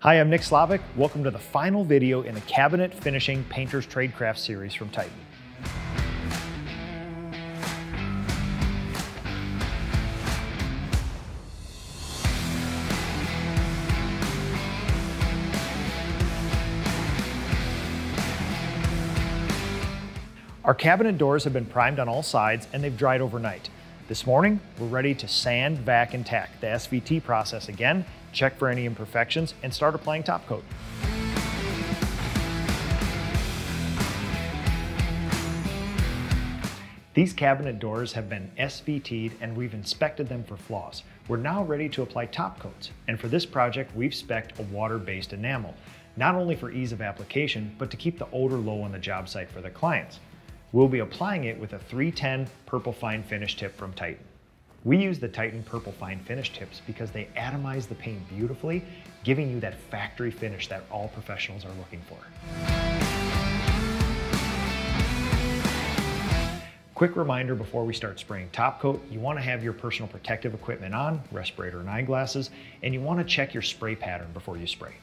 Hi, I'm Nick Slavik. Welcome to the final video in the Cabinet Finishing Painter's Tradecraft series from Titan. Our cabinet doors have been primed on all sides and they've dried overnight. This morning, we're ready to sand, vac, and tack the SVT process again, check for any imperfections, and start applying top coat. These cabinet doors have been SVT'd and we've inspected them for flaws. We're now ready to apply top coats, and for this project, we've spec'd a water-based enamel, not only for ease of application, but to keep the odor low on the job site for the clients. We'll be applying it with a 310 Purple Fine Finish tip from Titan. We use the Titan Purple Fine Finish tips because they atomize the paint beautifully, giving you that factory finish that all professionals are looking for. Quick reminder before we start spraying top coat, you want to have your personal protective equipment on, respirator and eyeglasses, and you want to check your spray pattern before you spray.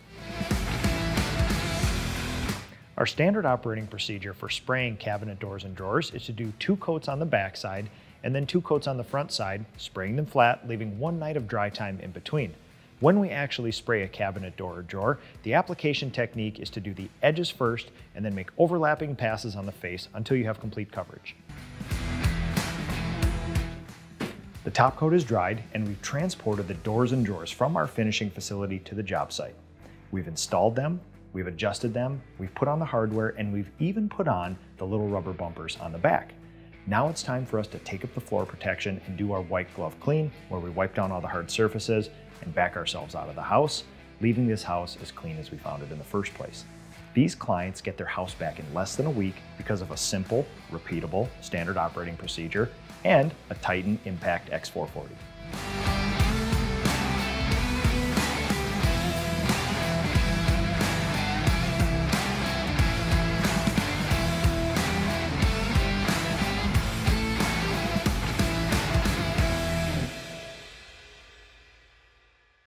Our standard operating procedure for spraying cabinet doors and drawers is to do 2 coats on the back side and then 2 coats on the front side, spraying them flat, leaving 1 night of dry time in between. When we actually spray a cabinet door or drawer, the application technique is to do the edges first and then make overlapping passes on the face until you have complete coverage. The top coat is dried and we've transported the doors and drawers from our finishing facility to the job site. We've installed them, we've adjusted them, we've put on the hardware, and we've even put on the little rubber bumpers on the back. Now it's time for us to take up the floor protection and do our white glove clean, where we wipe down all the hard surfaces and back ourselves out of the house, leaving this house as clean as we found it in the first place. These clients get their house back in less than a week because of a simple, repeatable, standard operating procedure and a Titan Impact X440.